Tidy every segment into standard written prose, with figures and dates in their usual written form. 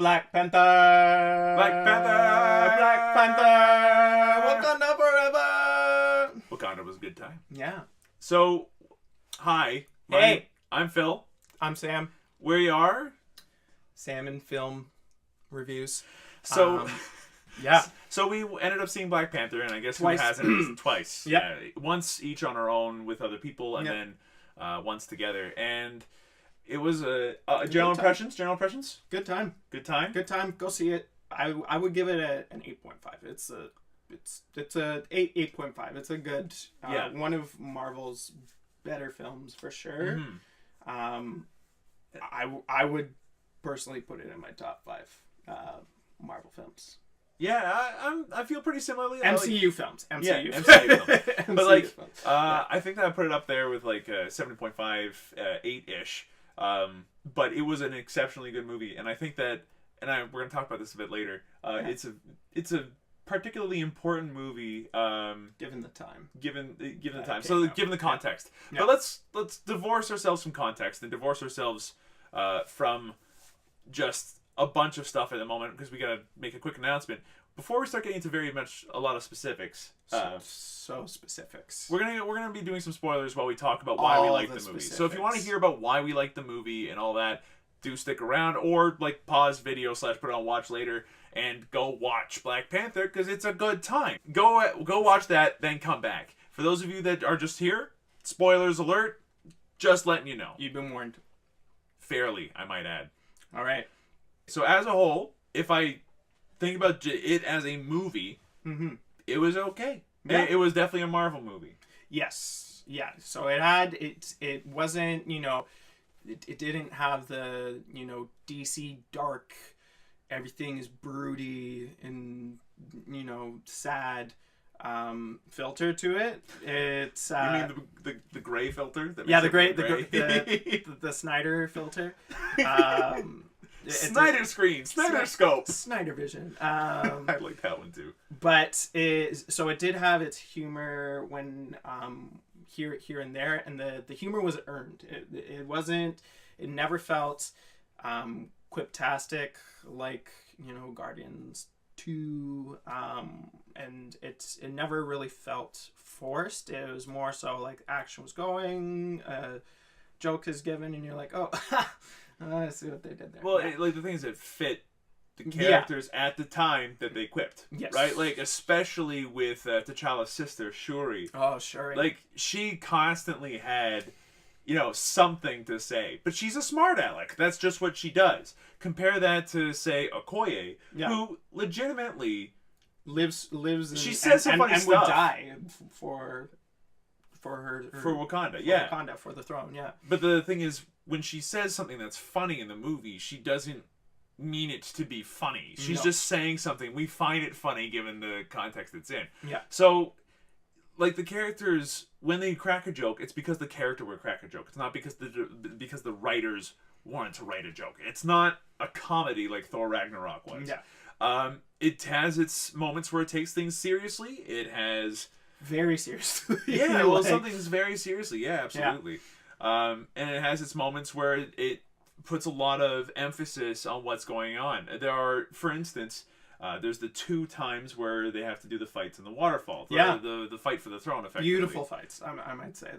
Black Panther. Black Panther. Black Panther. Wakanda forever. Wakanda was a good time. Yeah. So, hi. Hey. I'm Phil. I'm Sam. We are Sam and Philm reviews. So, yeah. So we ended up seeing Black Panther, and I guess Twice. who hasn't? Twice. Yep. Yeah. Once each on our own with other people, and Yep. then once together. And it was a general time. impressions. General impressions. Good time. Good time. Good time. Go see it. I would give it an 8.5. It's a 8.5. It's a good one of Marvel's better films for sure. Mm-hmm. I would personally put it in my top 5 Marvel films. Yeah, I feel pretty similarly. MCU films. MCU MCU films. But like, films. I think that I put it up there with like 7.5, 8-ish. But it was an exceptionally good movie, and I think that, we're gonna talk about this a bit later. It's a particularly important movie. Given the time. Given the time. So given the context. Yeah. But let's divorce ourselves from context and divorce ourselves from just a bunch of stuff at the moment, because we gotta make a quick announcement before we start getting into a lot of specifics. So specifics. We're gonna be doing some spoilers while we talk about why we like the movie. Specifics. So if you want to hear about why we like the movie and all that, do stick around, or like pause video / put it on watch later and go watch Black Panther, because it's a good time. Go watch that, then come back. For those of you that are just here, spoilers alert. Just letting you know. You've been warned. Fairly, I might add. All right. So as a whole, if I think about it as a movie, it was okay. Yeah. It was definitely a Marvel movie. Yes. Yeah. So it wasn't, it didn't have the, DC dark, everything is broody and, sad filter to it. It's you mean the gray filter? The Snyder filter. Snyder screen, Snyder scope, Snyder vision. I like that one too. But so it did have its humor when here and there, and the humor was earned. It wasn't. It never felt quiptastic like Guardians 2, and it never really felt forced. It was more so like action was going, joke is given, and you're like, oh. I see what they did there. Well, the thing is, it fit the characters at the time that they quipped. Yes. Right? Like, especially with T'Challa's sister, Shuri. Oh, Shuri. Like, she constantly had, something to say. But she's a smart aleck. That's just what she does. Compare that to, say, Okoye, who legitimately lives she says some funny stuff. And would die for Wakanda, Wakanda, for the throne, yeah. But the thing is, when she says something that's funny in the movie, she doesn't mean it to be funny. She's just saying something. We find it funny given the context it's in. Yeah. So, like, the characters, when they crack a joke, it's because the character would crack a joke. It's not because the writers wanted to write a joke. It's not a comedy like Thor Ragnarok was. Yeah. It has its moments where it takes things seriously. It has... Very seriously. Yeah, well, something's very seriously. Yeah, absolutely. Yeah. And it has its moments where it puts a lot of emphasis on what's going on. There are, for instance, there's the 2 times where they have to do the fights in the waterfall. The fight for the throne, effectively. Beautiful fights, I might say.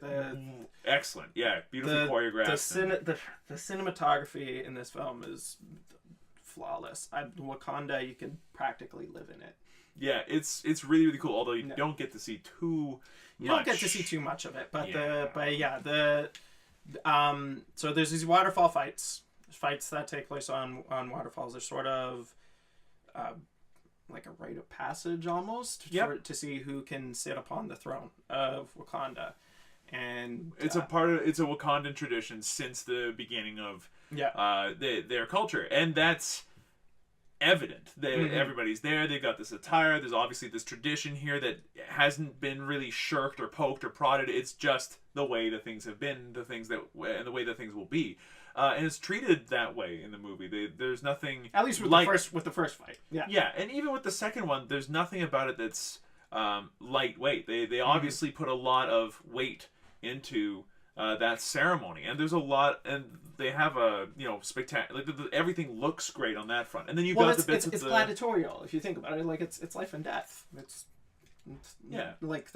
Excellent. Yeah, beautifully choreographed. The cinematography in this film is flawless. Wakanda, you can practically live in it. Yeah, it's really, really cool. Although you don't get to see too much. You don't get to see too much of it, but so there's these waterfall fights that take place on waterfalls. They're sort of like a rite of passage almost to see who can sit upon the throne of Wakanda, and it's a Wakandan tradition since the beginning of their culture, and that's evident. Everybody's there. They've got this attire. There's obviously this tradition here that hasn't been really shirked or poked or prodded. It's just the way that things have been, and the way that things will be, and it's treated that way in the movie. There's nothing, at least with the first fight. Yeah, and even with the second one, there's nothing about it that's lightweight. They obviously put a lot of weight into that ceremony, and there's a lot, and they have a spectacular. Like everything looks great on that front, and then you've well, got the bits. It's gladiatorial if you think about it. Like it's life and death. It's like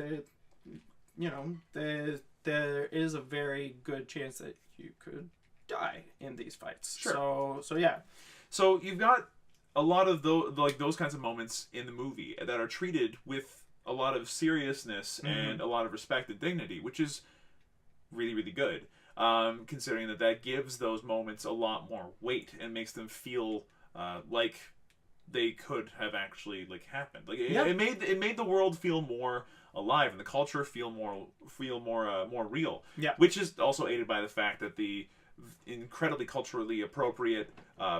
there is a very good chance that you could die in these fights. Sure. So yeah. So you've got a lot of those kinds of moments in the movie that are treated with a lot of seriousness and a lot of respect and dignity, which is really, really good. Considering that gives those moments a lot more weight and makes them feel like they could have actually happened. Like it made the world feel more alive and the culture feel more real. Yeah. Which is also aided by the fact that the incredibly culturally appropriate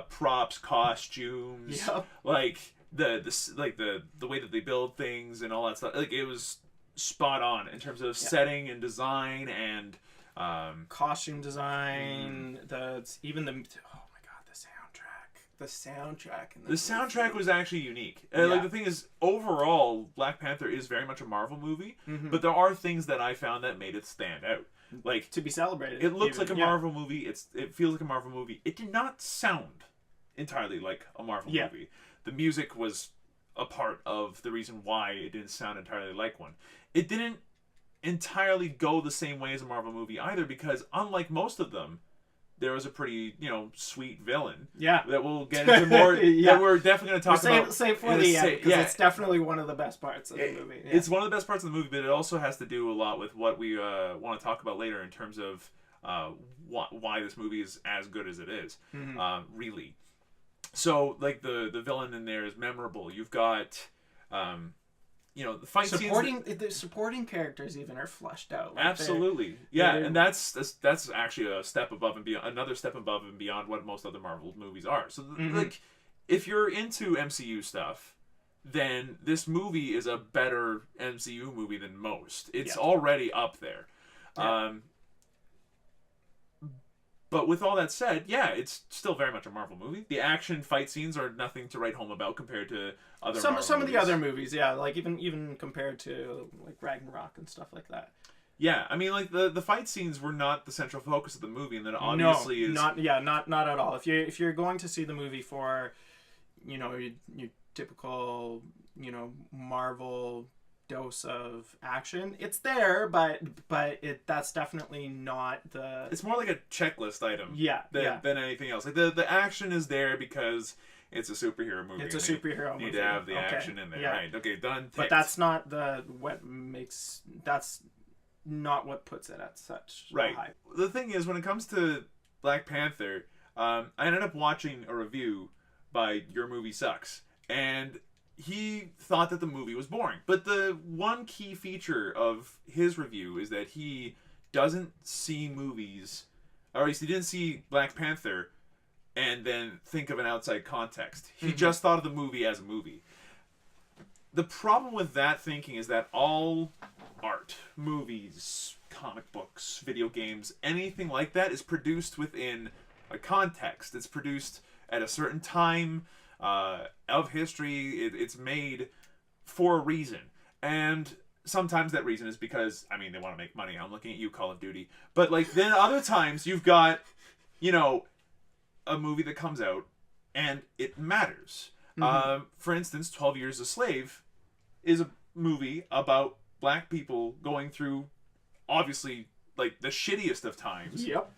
props, costumes, like the way that they build things and all that stuff. Like it was spot on in terms of setting and design and costume design. The soundtrack was actually unique. Like the thing is, overall, Black Panther is very much a Marvel movie, but there are things that I found that made it stand out. Like to be celebrated. It looks like a Marvel movie. It feels like a Marvel movie. It did not sound entirely like a Marvel movie. The music was a part of the reason why it didn't sound entirely like one. It didn't entirely go the same way as a Marvel movie either, because unlike most of them, there was a pretty, sweet villain. Yeah. That we'll get into more. That we're definitely going to talk about. Save for the end, because it's definitely one of the best parts of the movie. Yeah. It's one of the best parts of the movie, but it also has to do a lot with what we want to talk about later in terms of why this movie is as good as it is. Really. So, like, the villain in there is memorable. You've got... the fight scenes. The supporting characters even are fleshed out. Like absolutely, and that's actually a step above and beyond, another step above and beyond what most other Marvel movies are. So, like, if you're into MCU stuff, then this movie is a better MCU movie than most. It's already up there. Yeah. But with all that said, it's still very much a Marvel movie. The action fight scenes are nothing to write home about compared to other Marvel movies. Some of the other movies, like even compared to like Ragnarok and stuff like that. Yeah, I mean, like the fight scenes were not the central focus of the movie, and that obviously is not at all. If you're going to see the movie for, your typical Marvel dose of action, it's there, but that's definitely not the. It's more like a checklist item. Than anything else. Like the action is there because it's a superhero movie. It's a superhero movie. You need to have the action in there, right? Okay, done. Ticked. But that's not that's not what puts it at such high. The thing is, when it comes to Black Panther, I ended up watching a review by Your Movie Sucks, and he thought that the movie was boring. But the one key feature of his review is that he doesn't see movies, or at least he didn't see Black Panther and then think of an outside context. He just thought of the movie as a movie. The problem with that thinking is that all art, movies, comic books, video games, anything like that is produced within a context. It's produced at a certain time of history. It's made for a reason, and sometimes that reason is because they want to make money. I'm looking at you, Call of Duty. But then other times you've got a movie that comes out and it matters. For instance, 12 Years a Slave is a movie about black people going through obviously the shittiest of times. Yep.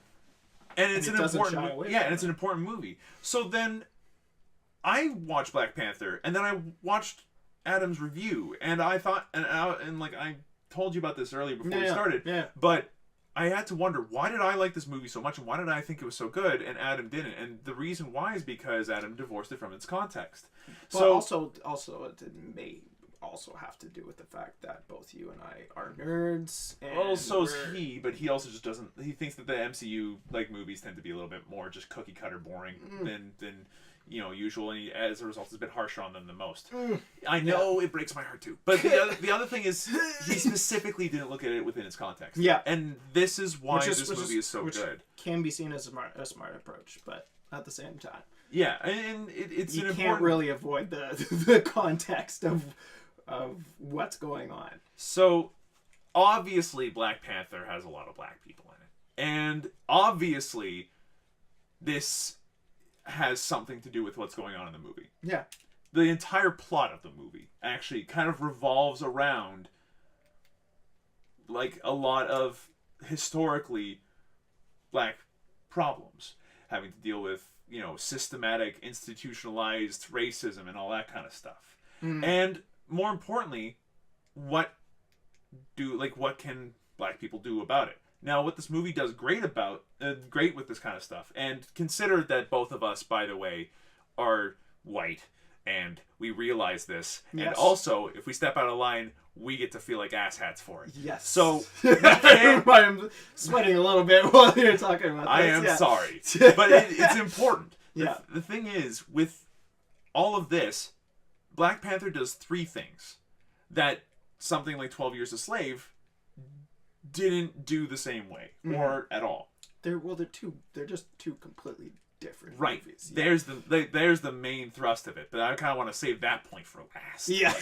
And it's an important movie. So then I watched Black Panther, and then I watched Adam's review, and I thought, and I told you about this earlier before we started, but I had to wonder, why did I like this movie so much, and why did I think it was so good, and Adam didn't? And the reason why is because Adam divorced it from its context. Well, also it may also have to do with the fact that both you and I are nerds. And well, so is he, but he also just doesn't. He thinks that the MCU movies tend to be a little bit more just cookie cutter boring than usual, and he, as a result, is a bit harsher on them than most. I know it breaks my heart too, but the other thing is he specifically didn't look at it within its context. Yeah, and this is why this movie is so good. Can be seen as a smart approach, but at the same time, yeah, and it's you can't really avoid the context of what's going on. So obviously, Black Panther has a lot of black people in it, and obviously this has something to do with what's going on in the movie. Yeah. The entire plot of the movie actually kind of revolves around like a lot of historically black problems having to deal with, you know, systematic, institutionalized racism and all that kind of stuff. And more importantly, what can black people do about it? Now, what this movie does great with this kind of stuff, and consider that both of us, by the way, are white, and we realize this, and also, if we step out of line, we get to feel like asshats for it. Yes. So, I'm sweating a little bit while you're talking about this. I am sorry, but it's important. Yeah. The thing is, with all of this, Black Panther does three things that something like 12 Years a Slave didn't do the same way, or at all. They're just two completely different movies. Yeah. There's the main thrust of it, but I kind of want to save that point for last. Yeah.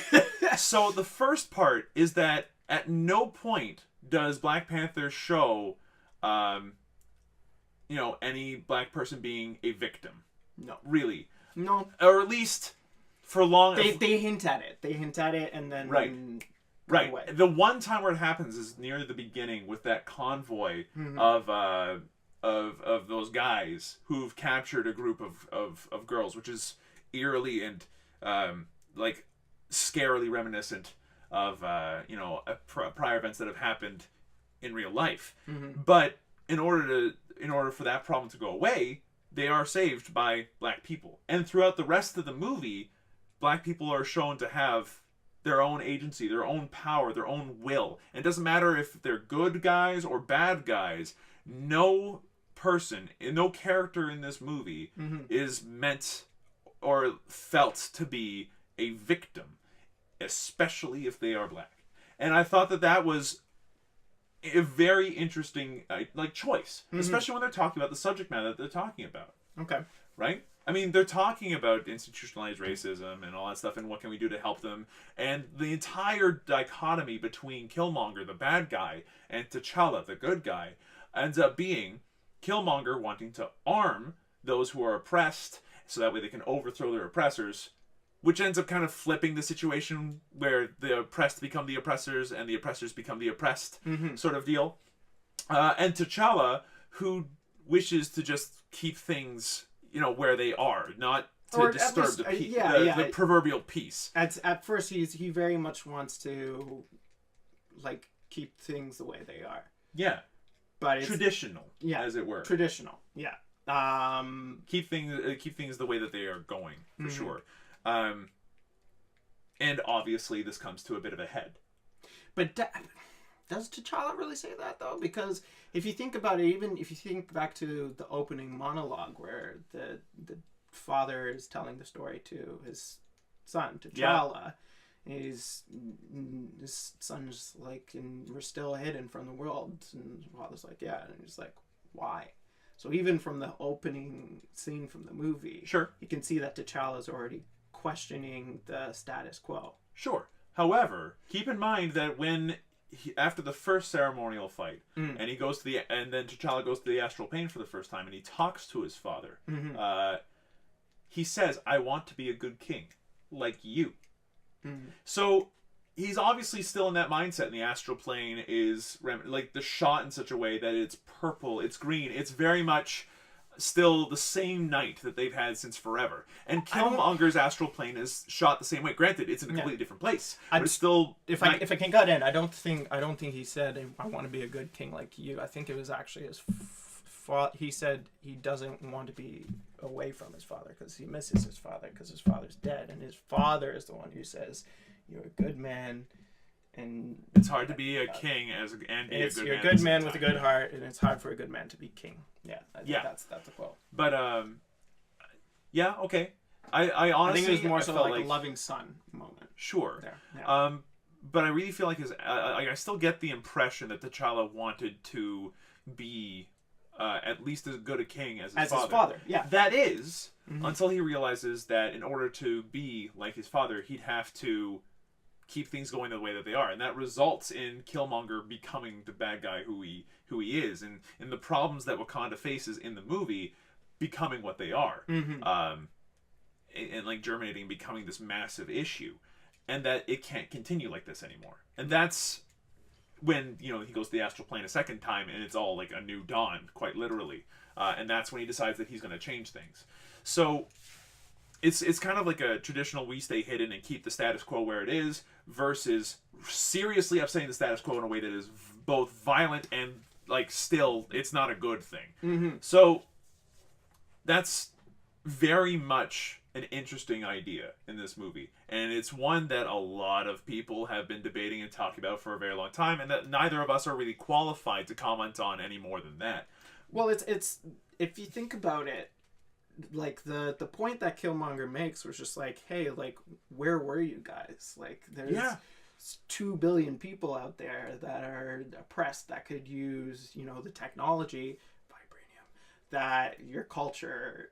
So the first part is that at no point does Black Panther show, any black person being a victim. No. Really. No. Or at least for long. They hint at it. They hint at it, and then Right. Away. The one time where it happens is near the beginning with that convoy of those guys who've captured a group of girls, which is eerily and scarily reminiscent of prior events that have happened in real life. But in order for that problem to go away, they are saved by black people. And throughout the rest of the movie, black people are shown to have their own agency, their own power, their own will. And it doesn't matter if they're good guys or bad guys. No character in this movie is meant or felt to be a victim, especially if they are black. And I thought that was a very interesting choice, especially when they're talking about the subject matter that they're talking about. Okay. Right? I mean, they're talking about institutionalized racism and all that stuff and what can we do to help them. And the entire dichotomy between Killmonger, the bad guy, and T'Challa, the good guy, ends up being Killmonger wanting to arm those who are oppressed so that way they can overthrow their oppressors, which ends up kind of flipping the situation where the oppressed become the oppressors and the oppressors become the oppressed sort of deal. And T'Challa, who wishes to just keep things where they are, not to disturb the proverbial peace. At first, he very much wants to keep things the way they are. Yeah, but it's traditional, as it were. Traditional, yeah. Keep things the way that they are going for sure. And obviously, this comes to a bit of a head. But does T'Challa really say that, though? Because if you think about it, even if you think back to the opening monologue where the father is telling the story to his son, T'Challa, his son's like, and we're still hidden from the world. And his father's like, yeah. And he's like, why? So even from the opening scene from the movie, sure, you can see that T'Challa's already questioning the status quo. Sure. However, keep in mind that after the first ceremonial fight, and then T'Challa goes to the astral plane for the first time, and he talks to his father. He says, "I want to be a good king, like you." So he's obviously still in that mindset. And the astral plane is the shot in such a way that it's purple, it's green, it's very much still the same night that they've had since forever. And Killmonger's astral plane is shot the same way. Granted, it's in a completely different place, but it's still. If I can cut in, I don't think he said, "I want to be a good king like you." I think it was actually his. He said he doesn't want to be away from his father because he misses his father because his father's dead, and his father is the one who says, "You're a good man." And it's hard to be a king and be a good man. You're a good man with a good heart, and it's hard for a good man to be king. Yeah, I think that's a quote. But yeah, okay. I honestly think it was more so like a loving son moment. Sure. There. Yeah. But I really feel like I still get the impression that T'Challa wanted to be at least as good a king as his father. His father. Yeah. That is until he realizes that in order to be like his father, he'd have to keep things going the way that they are, and that results in Killmonger becoming the bad guy who he is, and the problems that Wakanda faces in the movie becoming what they are. Mm-hmm. And like germinating, becoming this massive issue, and that it can't continue like this anymore. And that's when, you know, he goes to the astral plane a second time, and it's all like a new dawn, quite literally. And that's when he decides that he's going to change things. So it's kind of like a traditional we stay hidden and keep the status quo where it is, versus seriously upsetting the status quo in a way that is both violent and like still it's not a good thing. Mm-hmm. So that's very much an interesting idea in this movie, and it's one that a lot of people have been debating and talking about for a very long time, and that neither of us are really qualified to comment on any more than that. Well, it's if you think about it, like the point that Killmonger makes was just like, hey, like, where were you guys? Like, there's 2 billion people out there that are oppressed that could use, you know, the technology, that your culture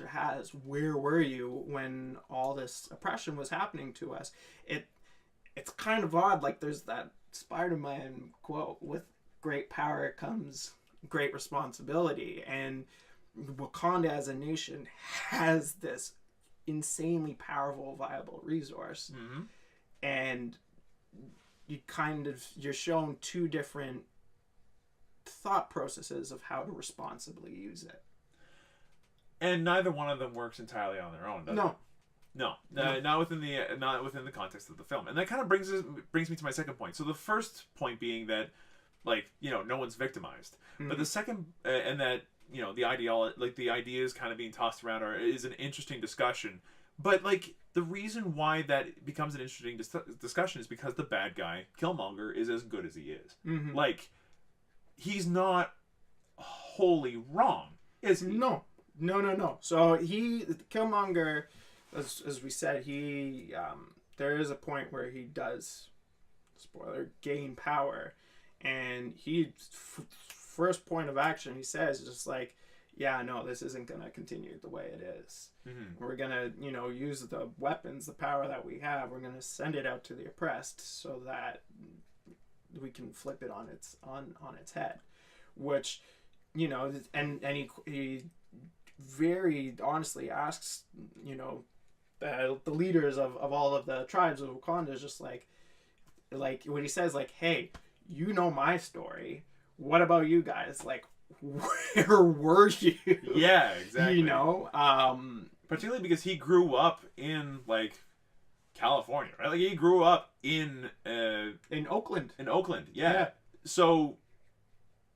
has. Where were you when all this oppression was happening to us? It's kind of odd. Like, there's that Spider-Man quote, with great power comes great responsibility, and Wakanda as a nation has this insanely powerful, viable resource. Mm-hmm. And you're shown 2 different thought processes of how to responsibly use it, and neither one of them works entirely on their own, does it? No, not within the context of the film. And that kind of brings me to my second point. So the first point being that, like, you know, no one's victimized, but the second, and that, you know, the ideas kind of being tossed around is an interesting discussion. But like, the reason why that becomes an interesting discussion is because the bad guy, Killmonger, is as good as he is. Mm-hmm. Like, he's not wholly wrong, is he? No. So Killmonger, as we said, he there is a point where he does, spoiler, gain power, and he first point of action he says is just like, yeah, no, this isn't gonna continue the way it is. Mm-hmm. We're gonna, you know, use the weapons, the power that we have. We're gonna send it out to the oppressed so that we can flip it on its head, which, you know, and he very honestly asks, you know, the leaders of all of the tribes of Wakanda, is just like when he says, like, hey, you know my story, what about you guys? Like, where were you? Yeah, exactly. You know, particularly because he grew up in, like, California, right? Like, he grew up in Oakland. Yeah. So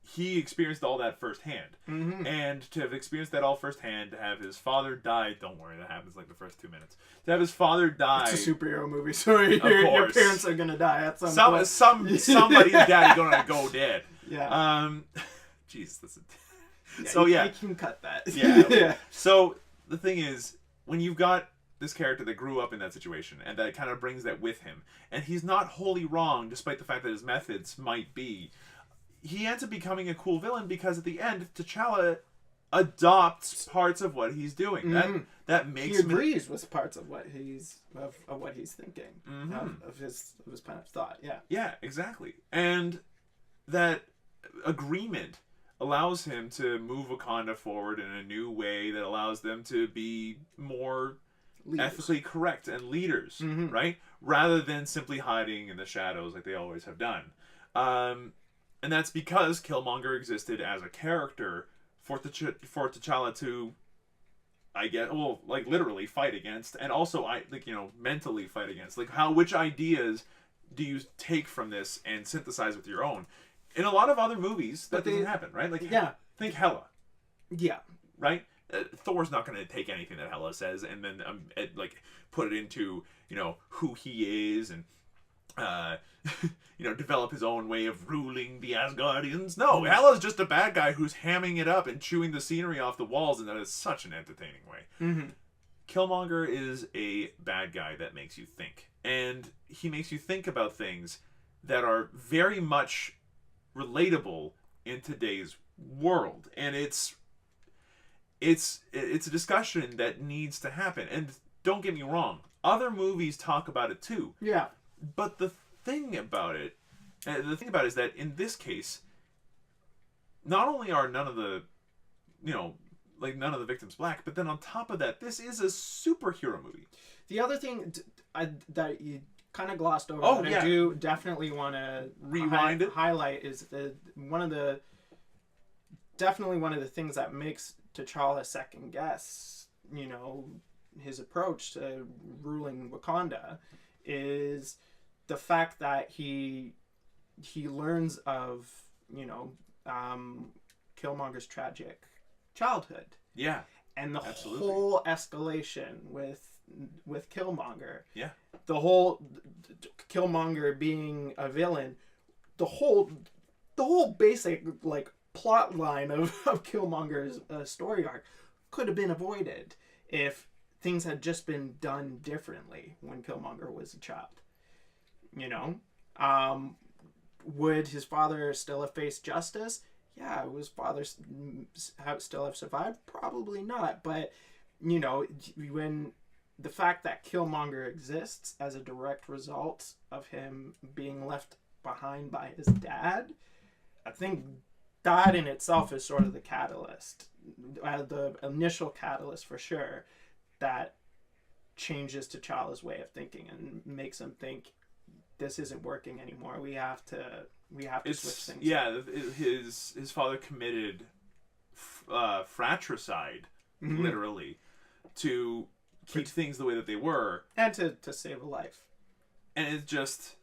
he experienced all that firsthand. Mm-hmm. And to have experienced that all firsthand, to have his father die, don't worry, that happens like the first 2 minutes. To have his father die. It's a superhero movie, so your parents are gonna die at some point. Somebody's daddy gonna go dead. Yeah. Jeez, that's yeah, so yeah. You can cut that. Yeah. Yeah. So the thing is, when you've got this character that grew up in that situation, and that kind of brings that with him, and he's not wholly wrong, despite the fact that his methods might be, he ends up becoming a cool villain because at the end, T'Challa adopts parts of what he's doing. Mm-hmm. That makes he agrees with parts of what he's thinking, mm-hmm. of his kind of thought. Yeah. Yeah, exactly. And that agreement allows him to move Wakanda forward in a new way that allows them to be more ethically correct and leaders, mm-hmm. right? Rather than simply hiding in the shadows like they always have done. And that's because Killmonger existed as a character for T'Challa to, I guess, well, like, literally fight against, and also, mentally fight against. Like, which ideas do you take from this and synthesize with your own? In a lot of other movies, that doesn't happen, right? Like, yeah. Think Hela. Yeah. Right? Thor's not going to take anything that Hela says and then, put it into, who he is and, develop his own way of ruling the Asgardians. No, Hela's just a bad guy who's hamming it up and chewing the scenery off the walls, and that is such an entertaining way. Mm-hmm. Killmonger is a bad guy that makes you think. And he makes you think about things that are very much relatable in today's world. And it's a discussion that needs to happen. And don't get me wrong, other movies talk about it too. Yeah. But the thing about it is that in this case, not only are none of the, like none of the victims black. But then on top of that, this is a superhero movie. The other thing that you kind of glossed over, I do definitely want to rewind highlight is one of the things that makes T'Challa second guess, you know, his approach to ruling Wakanda is the fact that he learns of, you know, Killmonger's tragic childhood. Yeah. And the absolutely. whole escalation with Killmonger. Yeah. The whole Killmonger being a villain, the whole basic like plot line of Killmonger's story arc could have been avoided if things had just been done differently when Killmonger was a child. You know? Would his father still have faced justice? Yeah, would his father still have survived? Probably not. But, you know, when the fact that Killmonger exists as a direct result of him being left behind by his dad, I think that in itself is sort of the catalyst, the initial catalyst for sure, that changes T'Challa's way of thinking and makes him think, this isn't working anymore. We have to switch things. Yeah, his father committed fratricide, literally, to keep things the way that they were, and to save a life. And it's just,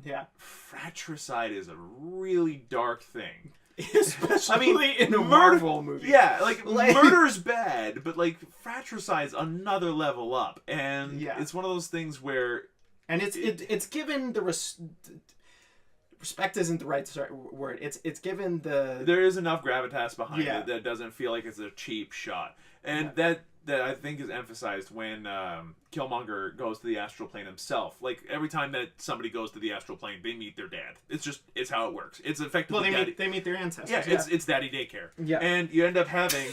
yeah, fratricide is a really dark thing. Especially in a Marvel movie. Yeah, like murder's bad, but like fratricide's another level up, and it's one of those things where. And it's given the respect isn't the right word. It's given the there is enough gravitas behind it that doesn't feel like it's a cheap shot, and that I think is emphasized when Killmonger goes to the astral plane himself. Like every time that somebody goes to the astral plane, they meet their dad. It's how it works. It's effectively they meet their ancestors. Yeah, it's daddy daycare. Yeah, and you end up having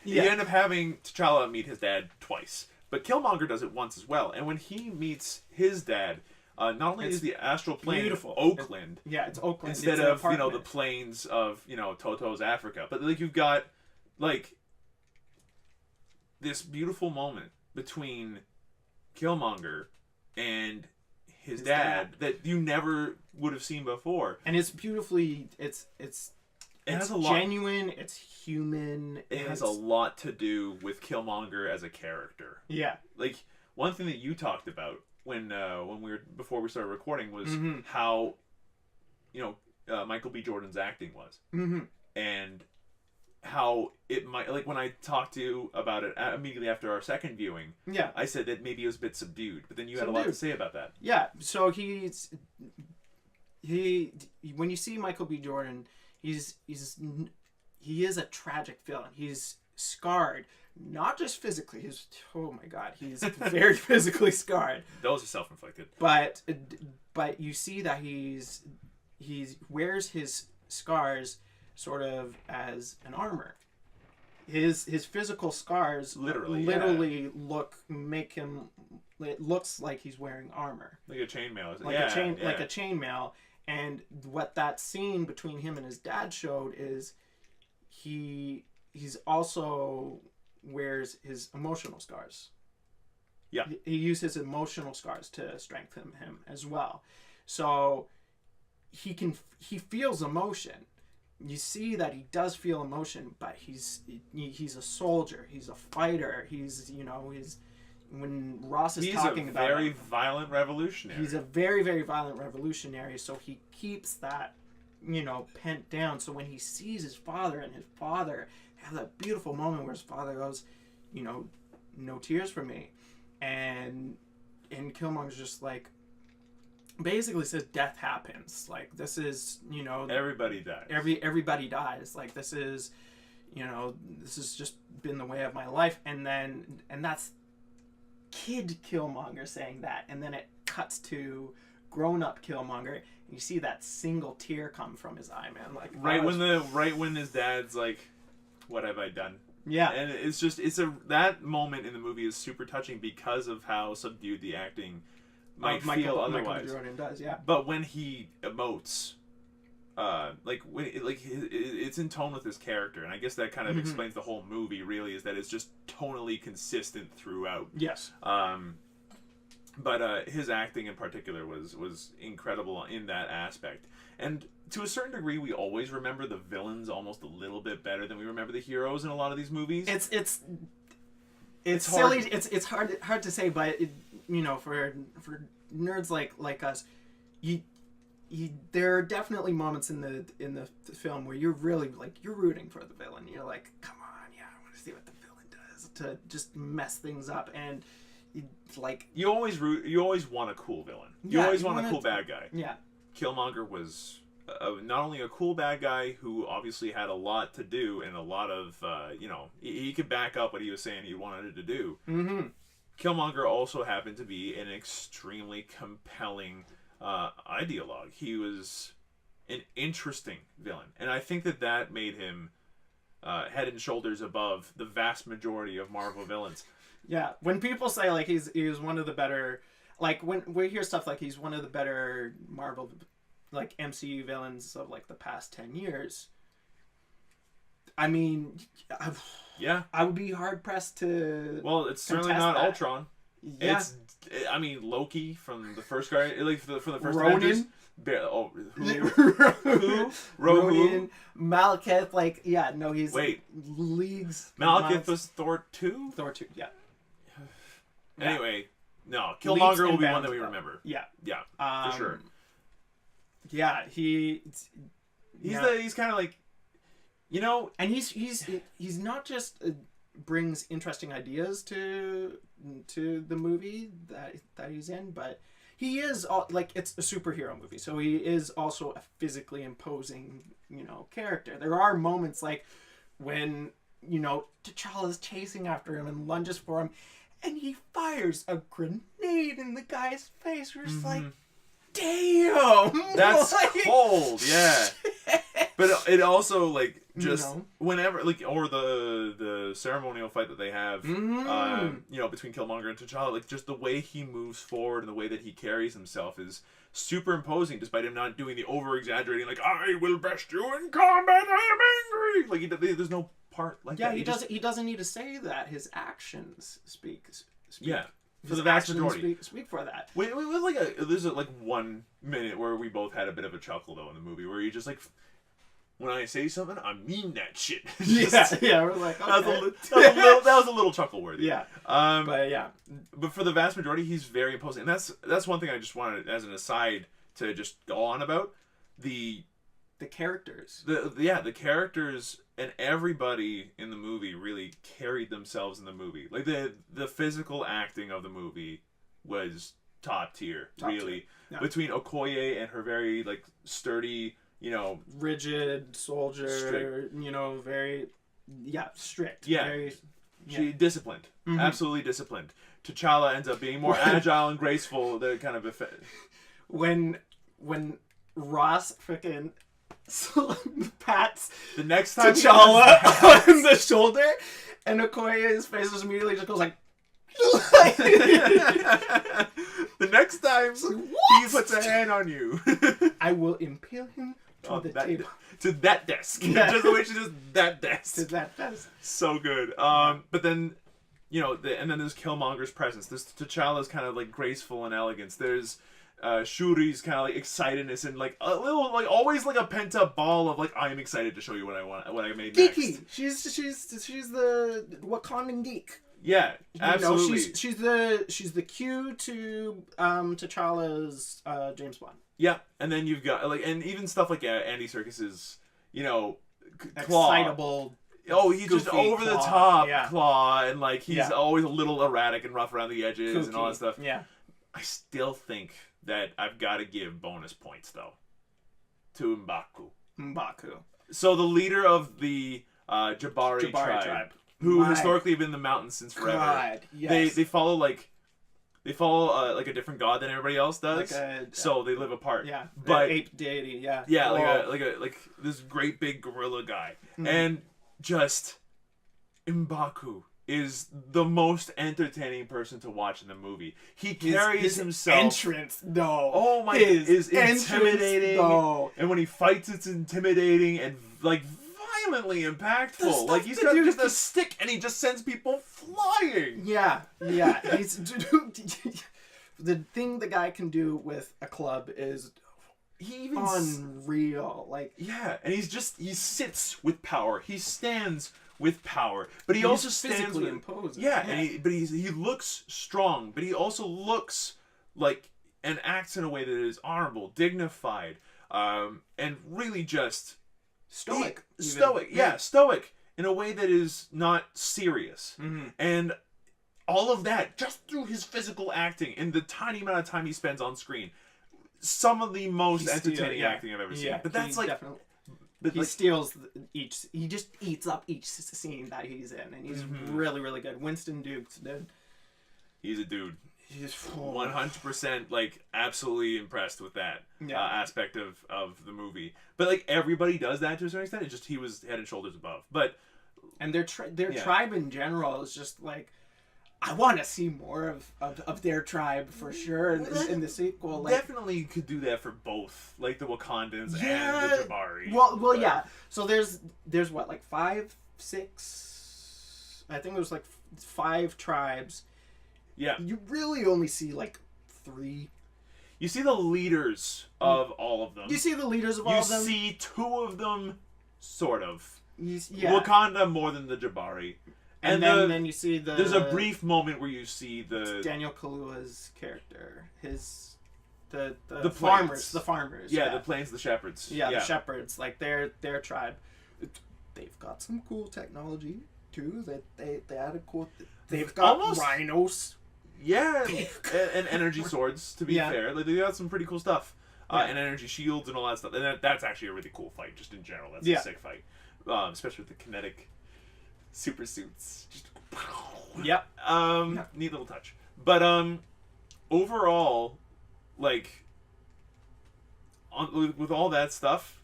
T'Challa meet his dad twice. But Killmonger does it once as well. And when he meets his dad, not only is the astral plane beautiful. Oakland. It's Oakland. Instead of, the plains of, Toto's Africa. But, like, you've got, like, this beautiful moment between Killmonger and his dad that you never would have seen before. And it's beautifully, it's genuine, it's human. It has a lot to do with Killmonger as a character. Yeah. Like, one thing that you talked about before we started recording was how, Michael B. Jordan's acting was. Mm-hmm. And how it might, like when I talked to you about it immediately after our second viewing, I said that maybe it was a bit subdued, but then you had a lot to say about that. Yeah. So when you see Michael B. Jordan, he is a tragic villain. He's scarred, not just physically. He's very physically scarred. Those are self-inflicted. But you see that he wears his scars sort of as an armor. His physical scars literally make him. It looks like he's wearing armor, like a chainmail, like a chainmail. And what that scene between him and his dad showed is he's also wears his emotional scars. Yeah. He used his emotional scars to strengthen him as well. So he feels emotion. You see that he does feel emotion, but he's a soldier. He's a fighter. When Ross is talking about he's a very violent revolutionary. He's a very, very violent revolutionary, so he keeps that, pent down. So when he sees his father and his father have that beautiful moment where his father goes, no tears for me. And Killmonger's just like, basically says death happens. Like, this is, everybody dies. Everybody dies. Like, this is, this has just been the way of my life. And that's kid Killmonger saying that, and then it cuts to grown-up Killmonger, and you see that single tear come from his eye, man. Like right when his dad's like, "What have I done?" Yeah, and that moment in the movie is super touching because of how subdued the acting might feel otherwise. Michael Jordan does, yeah. But when he emotes, it's in tone with his character, and I guess that kind of explains the whole movie. Really, is that it's just tonally consistent throughout. Yes. But his acting in particular was incredible in that aspect, and to a certain degree, we always remember the villains almost a little bit better than we remember the heroes in a lot of these movies. It's silly. It's hard to say, but for nerds like us, there are definitely moments in the film where you're really you're rooting for the villain. You're like, come on, yeah, I want to see what the villain does to just mess things up, and you always want a cool villain. You always want a cool bad guy. Yeah, Killmonger was not only a cool bad guy who obviously had a lot to do and a lot of he could back up what he was saying he wanted to do. Mm-hmm. Killmonger also happened to be an extremely compelling ideologue. He was an interesting villain, and I think that made him head and shoulders above the vast majority of Marvel villains. Yeah, when people say he's one of the better, when we hear stuff like he's one of the better Marvel MCU villains of the past 10 years, I mean, I would be hard pressed to. Well, it's certainly not that. Ultron. Yeah. Loki from the first guy, from the first Ronan. Who? Ronan, Malekith, he's leagues. Malekith was Thor 2? Thor 2, yeah. Anyway, no, Killmonger will be one that we remember. Yeah. Yeah, for sure. Yeah, he's kind of and he's not just brings interesting ideas to the movie that he's in, but he is it's a superhero movie, so he is also a physically imposing character. There are moments when T'Challa's chasing after him and lunges for him, and he fires a grenade in the guy's face. We're just damn, that's cold. Yeah. But it also whenever or the ceremonial fight that they have between Killmonger and T'Challa, just the way he moves forward and the way that he carries himself is super imposing, despite him not doing the over exaggerating I will best you in combat, I am angry. There's no part that. He doesn't need to say that. His actions speak. Yeah. For the vast majority, speak for that. There's 1 minute where we both had a bit of a chuckle though in the movie where you just when I say something, I mean that shit. Yeah, we're like, okay. that was a little chuckle worthy. Yeah. But for the vast majority, he's very imposing, and that's one thing I just wanted as an aside to just go on about the characters. The characters and everybody in the movie really carried themselves in the movie. The physical acting of the movie was top tier, really. Yeah. Between Okoye and her very sturdy, rigid soldier, strict. Very strict. Yeah. Very, she disciplined. Mm-hmm. Absolutely disciplined. T'Challa ends up being more agile and graceful. The kind of effect. When Ross freaking pats the next time T'Challa on the shoulder, and Okoye's face just immediately just goes the next time he puts a hand on you, I will impale him to the table. To that desk. Yeah. Just the way she does that desk. To that desk. So good. But then, and then there's Killmonger's presence. There's T'Challa's kind of graceful and elegance. There's Shuri's kind of excitedness and a little always a pent up ball of I'm excited to show you what I made geeky. Next. She's the Wakandan geek. Yeah, absolutely. She's the cue to T'Challa's James Bond. Yeah, and then you've got and even stuff like Andy Serkis's Claw. Excitable. Oh, he's just over the top Claw, and he's always a little erratic and rough around the edges Kooky. And all that stuff. Yeah, I still think that I've got to give bonus points though to M'Baku. So the leader of the Jabari tribe. Who historically have been in the mountains since forever. God, yes. They follow a different god than everybody else does. So they live apart. Yeah, but ape deity. Yeah, yeah, like this great big gorilla guy, and just M'Baku is the most entertaining person to watch in the movie. He carries his himself. Entrance, though. Oh my! Is intimidating. Though. And when he fights, it's intimidating and like violently impactful. Like he's got just a stick and he just sends people flying. Yeah. He's the thing the guy can do with a club is unreal. Like and he sits with power. He stands with power, but he also stands physically with imposing. and he looks strong, but he also looks like and acts in a way that is honorable, dignified, and really just stoic. Stoic in a way that is not serious. And all of that just through his physical acting and the tiny amount of time he spends on screen. Some of the most entertaining acting I've ever seen. But that's like definitely. He steals each. He just eats up each scene that he's in, and he's really, really good. Winston Dukes, dude. He's a dude. He's 100% like absolutely impressed with that aspect of the movie. But like everybody does that to a certain extent. It's just he was head and shoulders above. But their tribe in general is just like. I want to see more of their tribe for sure in the sequel. Like, definitely could do that for both, like the Wakandans and the Jabari. Well, yeah. So there's what, like 5, 6? I think it was like 5 tribes. Yeah. You really only see like 3. You see the leaders of all of them. You see the leaders of all of them. You see 2 of them, sort of. Wakanda more than the Jabari. And then you see there's a brief moment where you see Daniel Kaluuya's character, the farmers, the Plains, the shepherds, the shepherds, like their tribe. They've got some cool technology too. That they had a cool. They've got rhinos. Yeah, and energy swords. To be fair, like they got some pretty cool stuff, and energy shields and all that stuff. And that's actually a really cool fight, just in general. That's a sick fight, especially with the kinetic. Super suits. Just neat little touch. But overall, like with all that stuff,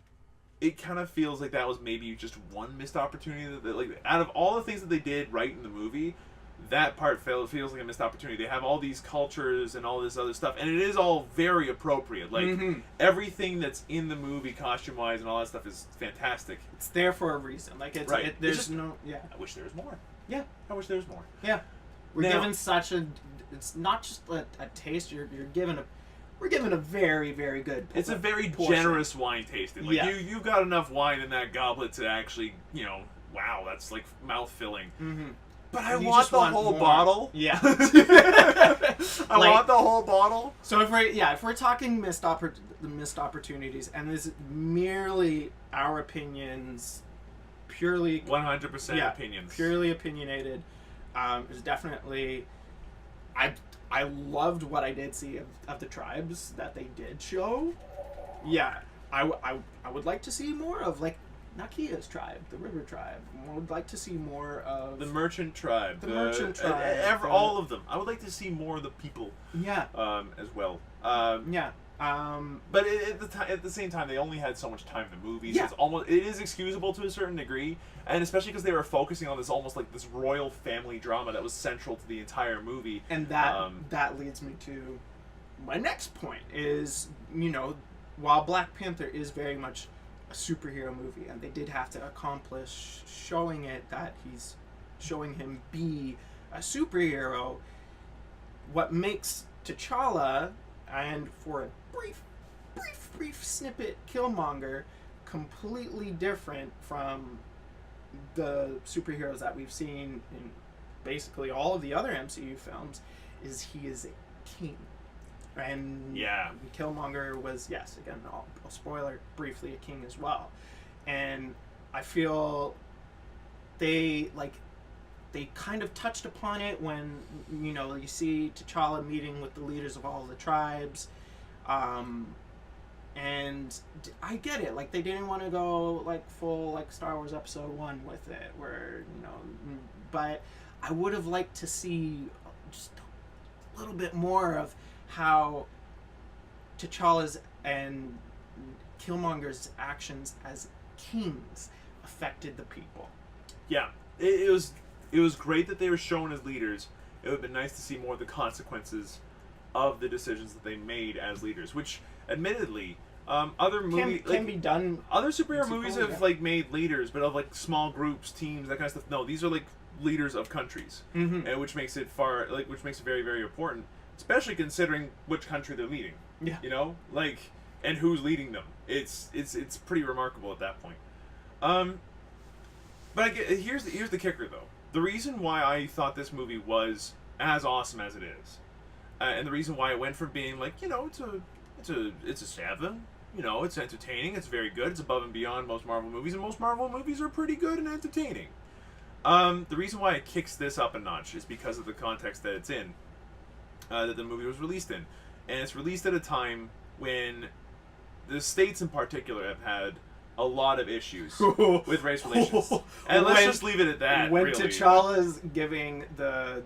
it kind of feels like that was maybe just one missed opportunity that like out of all the things that they did right in the movie, that part feels like a missed opportunity. They have all these cultures and all this other stuff, and it is all very appropriate. Like everything that's in the movie, costume-wise, and all that stuff is fantastic. It's there for a reason. Like there's no. I wish there was more. Yeah, I wish there was more. Yeah, we're given such a. It's not just a taste. We're given a very, very good. It's a very generous wine tasting. Like you've got enough wine in that goblet to actually, wow, that's like mouth filling. But I want the whole bottle. Yeah. I want the whole bottle. So if we're talking missed opportunities, and this is merely our opinions, purely 100% opinions, purely opinionated, is definitely. I loved what I did see of the tribes that they did show. Yeah, I would like to see more of like. Nakia's tribe, the river tribe. I would like to see more of... The merchant tribe. All of them. I would like to see more of the people. Yeah. As well. But at the same time, they only had so much time in the movie, so it is excusable to a certain degree, and especially because they were focusing on this almost like this royal family drama that was central to the entire movie. And that leads me to my next point is, while Black Panther is very much a superhero movie, and they did have to accomplish showing him be a superhero, what makes T'Challa, and for a brief snippet, Killmonger, completely different from the superheroes that we've seen in basically all of the other MCU films, is he is a king. And Killmonger was, again, a spoiler, briefly a king as well. And I feel they kind of touched upon it when, you see T'Challa meeting with the leaders of all the tribes. And I get it. Like, they didn't want to go, like, full, like, Star Wars Episode 1 with it, where, but I would have liked to see just a little bit more of how T'Challa's and Killmonger's actions as kings affected the people. Yeah, it was it was great that they were shown as leaders. It would have been nice to see more of the consequences of the decisions that they made as leaders, which admittedly other movies can be done. Other superhero movies have like made leaders, but of like small groups, teams, that kind of stuff. No, these are like leaders of countries, and which makes it very, very important, especially considering which country they're leading. Yeah, you know, like, and who's leading them. It's pretty remarkable at that point. But here's the kicker though. The reason why I thought this movie was as awesome as it is, and the reason why it went from being like, you know, it's a 7. You know, it's entertaining. It's very good. It's above and beyond most Marvel movies, and most Marvel movies are pretty good and entertaining. The reason why it kicks this up a notch is because of the context that it's in, that the movie was released in, and it's released at a time when the States in particular have had a lot of issues with race relations. And let's just leave it at that. When really. T'Challa's giving the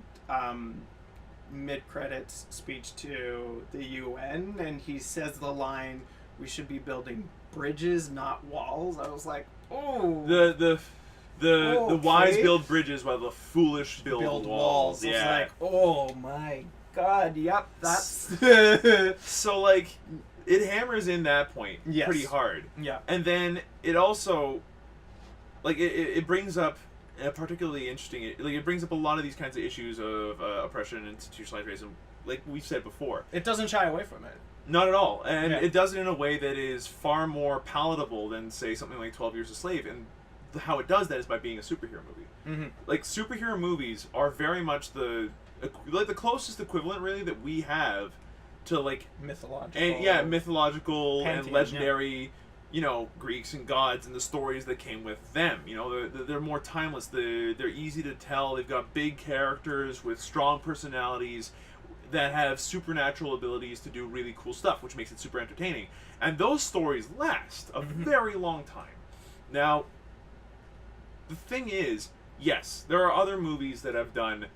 mid-credits speech to the UN, and he says the line, "We should be building bridges, not walls," I was like, oh. The wise build bridges while the foolish build walls. Yeah. I was like, oh my god, yep, that's... So, like, it hammers in that point pretty hard. Yeah. And then it also, like, it brings up a particularly interesting, like, it brings up a lot of these kinds of issues of oppression and institutionalized racism, like we've said before. It doesn't shy away from it. Not at all. And it does it in a way that is far more palatable than, say, something like 12 Years a Slave. And how it does that is by being a superhero movie. Like, superhero movies are very much the closest equivalent, really, that we have to, like, mythological Pantheon, and legendary, you know, Greeks and gods and the stories that came with them. You know, they're more timeless. They're easy to tell. They've got big characters with strong personalities that have supernatural abilities to do really cool stuff, which makes it super entertaining. And those stories last a very long time. Now, the thing is, yes, there are other movies that have done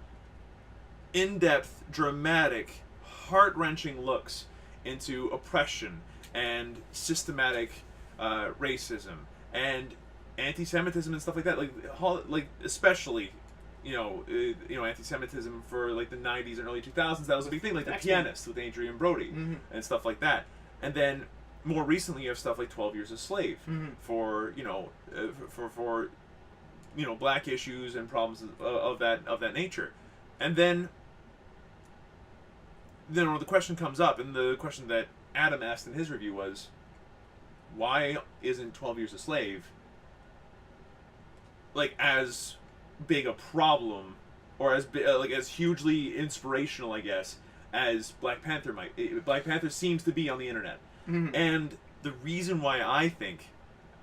in-depth, dramatic, heart-wrenching looks into oppression and systematic racism and anti-Semitism and stuff like that. Like especially, you know, anti-Semitism for like the 90s and early 2000s. That was a big thing. Like The Pianist with Adrian Brody and stuff like that. And then more recently, you have stuff like 12 Years a Slave for, you know, for you know, black issues and problems of that nature. And then the question comes up, and the question that Adam asked in his review was, why isn't 12 Years a Slave like as big a problem or as as hugely inspirational, I guess, as Black Panther might? Black Panther seems to be on the internet. And the reason why I think,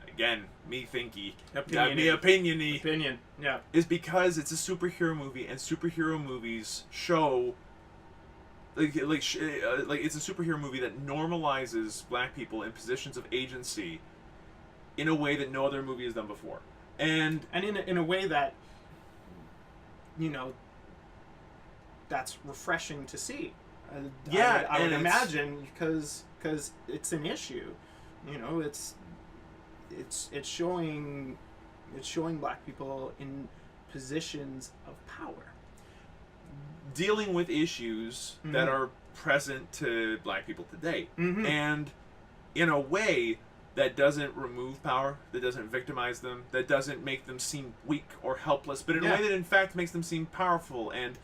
again, me thinky, opinion-y, is because it's a superhero movie, and superhero movies show, like it's a superhero movie that normalizes black people in positions of agency in a way that no other movie has done before, and in a way that, you know, that's refreshing to see. I would imagine, because it's an issue, you know, it's showing black people in positions of power, dealing with issues that are present to black people today, and in a way that doesn't remove power, that doesn't victimize them, that doesn't make them seem weak or helpless, but in a way that in fact makes them seem powerful and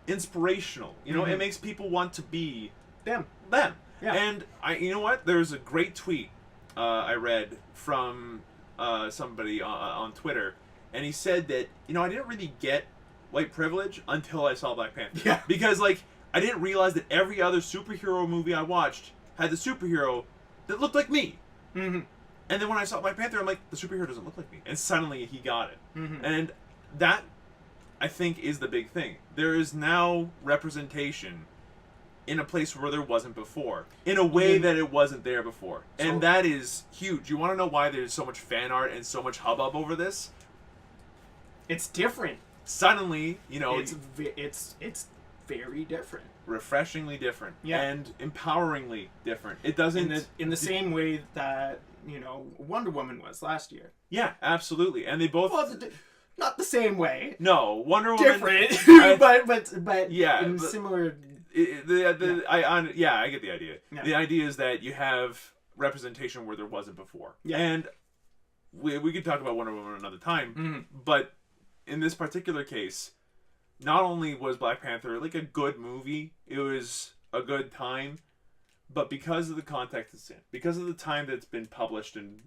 inspirational. You know, it makes people want to be them. Yeah. And you know what? There's a great tweet I read from somebody on Twitter, and he said that, you know, I didn't really get white privilege until I saw Black Panther. Yeah. Because, like, I didn't realize that every other superhero movie I watched had the superhero that looked like me. And then when I saw Black Panther, I'm like, the superhero doesn't look like me. And suddenly he got it. And that, I think, is the big thing. There is now representation in a place where there wasn't before, in a way that it wasn't there before. And that is huge. You want to know why there's so much fan art and so much hubbub over this? It's different. Suddenly, you know, it's very different, refreshingly different, and empoweringly different. It doesn't in the same way that, you know, Wonder Woman was last year. Yeah, absolutely. And they both not the same way. No, Wonder Woman different, but yeah, in similar. I get the idea. Yeah. The idea is that you have representation where there wasn't before, and we could talk about Wonder Woman another time. But in this particular case, not only was Black Panther like a good movie, it was a good time, but because of the context it's in, because of the time that it's been published and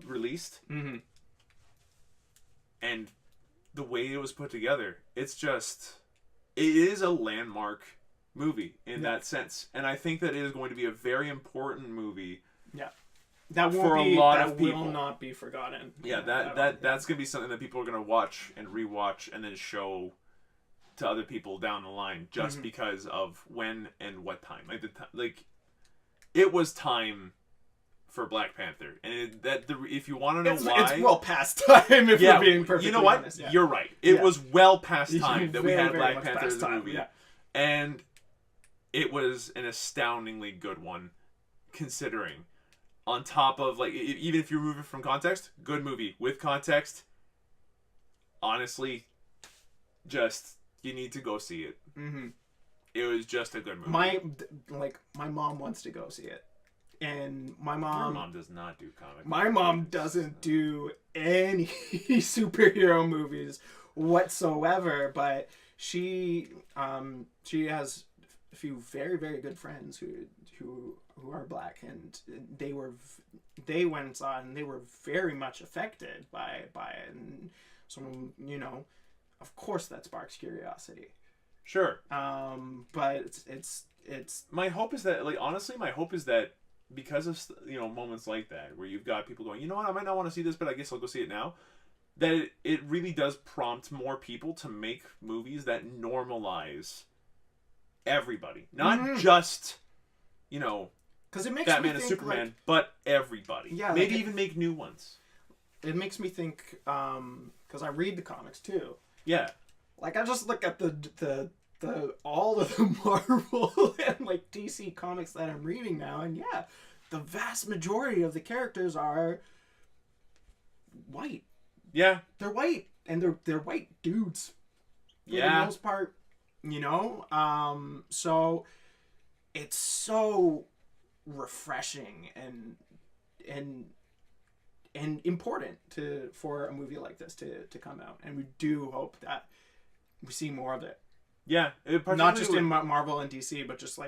released, and the way it was put together, it is a landmark movie in that sense, and I think that it is going to be a very important movie. Yeah, that won't for be, a lot that of people. Will not be forgotten. Yeah, that's gonna be something that people are gonna watch and rewatch and then show to other people down the line, just because of when and what time. It was time for Black Panther, and if you want to know why, it's well past time. If we're being perfectly you know what, honest, you're right. It was well past time that we had Black Panther as a movie, and it was an astoundingly good one, considering. On top of even if you remove it from context, good movie with context. Honestly, just you need to go see it. It was just a good movie. My mom wants to go see it. And my mom... Your mom does not do comic My mom doesn't do any superhero movies whatsoever, but she has a few very, very good friends who are Black, and they went and saw it, and they were very much affected by it. And so, of course that sparks curiosity. Sure. But it's my hope is that, honestly, my hope is that because of moments like that where you've got people going, I might not want to see this, but I guess I'll go see it now, that it really does prompt more people to make movies that normalize everybody, not just because it makes Batman me and think, Superman, but everybody. Yeah, maybe even make new ones. It makes me think because I read the comics too. Yeah, I just look at the all of the Marvel and DC comics that I'm reading now, and the vast majority of the characters are white. Yeah, they're white, and they're white dudes for the most part. So it's so refreshing and important for a movie like this to come out, and we do hope that we see more of it. Yeah, not just in Marvel and DC, but just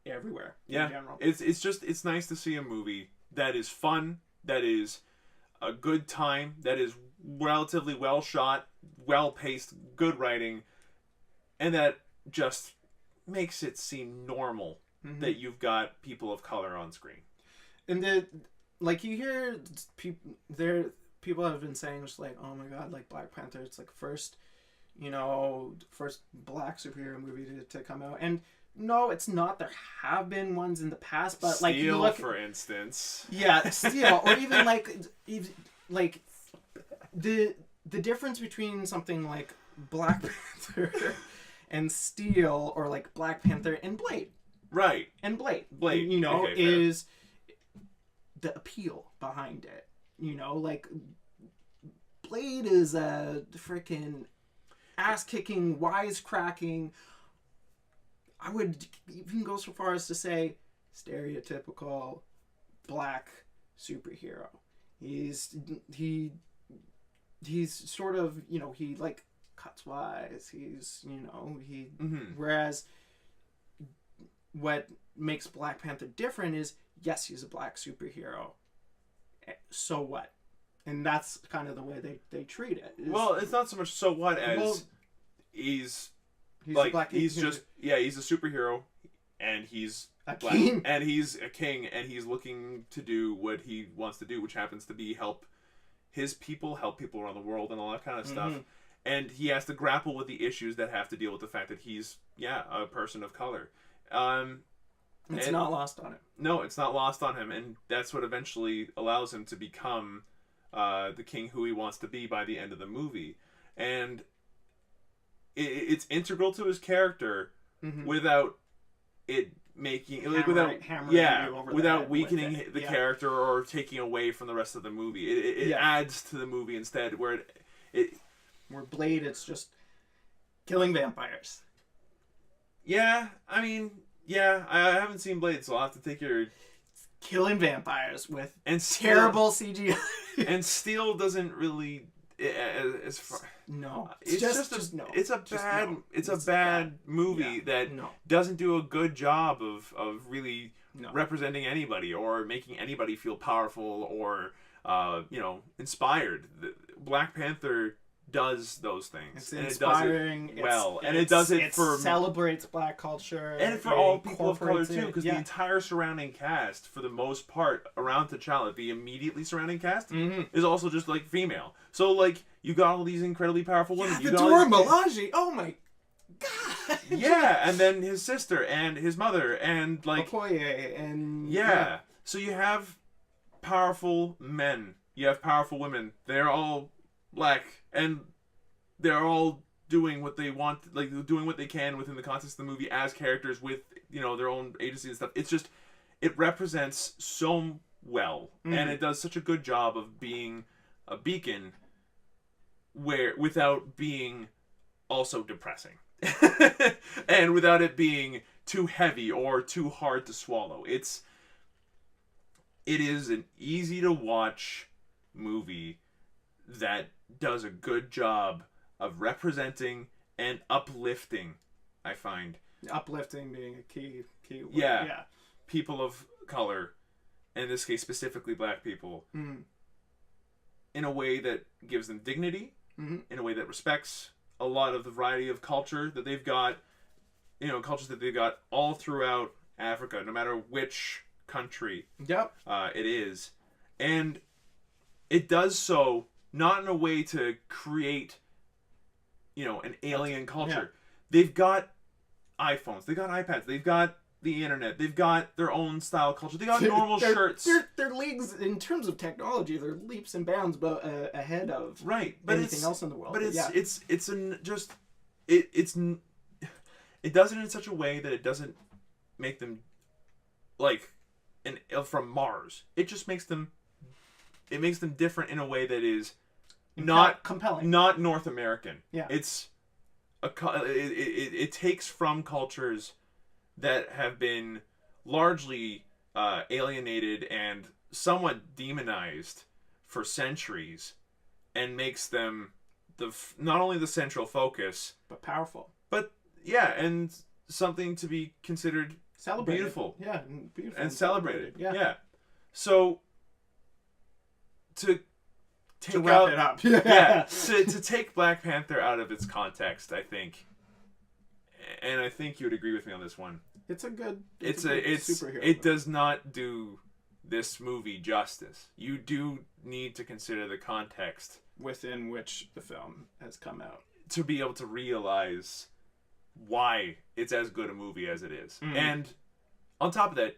everywhere in general. It's nice to see a movie that is fun, that is a good time, that is relatively well shot, well paced, good writing, and that just makes it seem normal that you've got people of color on screen. And you hear people have been saying just oh my god, Black Panther, it's first Black superhero movie to come out. And no, it's not. There have been ones in the past, but Steel, for instance. Yeah, Steel, or even the difference between something like Black Panther and Steel, or Black Panther and Blade. Right. And Blade, okay, is the appeal behind it. Blade is a freaking ass-kicking, wisecracking, I would even go so far as to say stereotypical Black superhero. He's sort of, he cuts wise. He's, whereas what makes Black Panther different is, yes, he's a Black superhero. So what? And that's kind of the way they treat it. Well, it's not so much so what as he's a superhero, and he's a king, and he's a king, and he's looking to do what he wants to do, which happens to be help his people, help people around the world, and all that kind of stuff. And he has to grapple with the issues that have to deal with the fact that he's a person of color. It's not lost on him. No, it's not lost on him, and that's what eventually allows him to become the king who he wants to be by the end of the movie. And it's integral to his character without it making without weakening the character or taking away from the rest of the movie. It adds to the movie instead, where Where Blade, it's just killing vampires. Yeah, I mean, yeah, I haven't seen Blade, so I'll have to take your... Killing vampires with Steel, terrible CGI. And Steel doesn't really... As far, no, it's just no. It's a bad movie that doesn't do a good job of really representing anybody or making anybody feel powerful or inspired. Black Panther does those things. It's inspiring. It does it well, and it does it for celebrates Black culture and for all people of color too, because the entire surrounding cast, for the most part, around T'Challa, the immediately surrounding cast is also just like female. So like you got all these incredibly powerful women. The Dora Milaje. Oh my god. Yeah, and then his sister and his mother and like Okoye and So you have powerful men. You have powerful women. They're all Black, and they're all doing what they want, like doing what they can within the context of the movie as characters with their own agency and stuff. It's just it represents so well, and it does such a good job of being a beacon where without being also depressing and without it being too heavy or too hard to swallow. It is an easy to watch movie that does a good job of representing and uplifting, I find. Uplifting being a key word. Yeah. People of color, in this case specifically Black people, in a way that gives them dignity, in a way that respects a lot of the variety of culture that they've got, cultures that they've got all throughout Africa, no matter which country it is. And it does so not in a way to create, an alien culture. They've got iPhones, they've got iPads, they've got the internet, they've got their own style culture, they got normal shirts. They're leagues, in terms of technology, they're leaps and bounds ahead of anything else in the world. But it does it in such a way that it doesn't make them like from Mars. It just makes them different in a way that is not compelling, not North American. Yeah, it takes from cultures that have been largely alienated and somewhat demonized for centuries, and makes them not only the central focus but powerful. But and something to be considered beautiful. Beautiful and celebrated. Yeah. So to wrap it up. To take Black Panther out of its context, I think, and I think you would agree with me on this one. It's a good superhero. It does not do this movie justice. You do need to consider the context within which the film has come out to be able to realize why it's as good a movie as it is. And on top of that,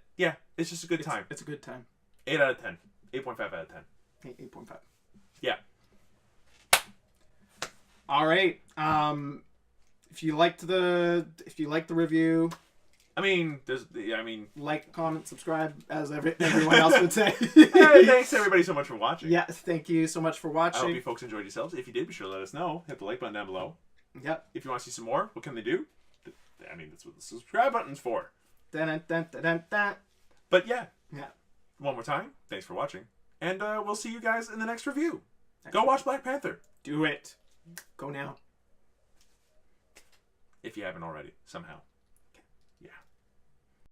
it's just a good time. It's a good time. 8 out of 10. 8.5 out of 10. 8.5. Yeah. All right. If you liked the review, like, comment, subscribe, as everyone else would say. Thanks everybody so much for watching. Yeah, thank you so much for watching. I hope you folks enjoyed yourselves. If you did, be sure to let us know. Hit the like button down below. Yep. If you want to see some more, what can they do? That's what the subscribe button's for. But yeah. One more time, thanks for watching. And we'll see you guys in the next review. Go watch Black Panther. Do it. Go now. If you haven't already, somehow.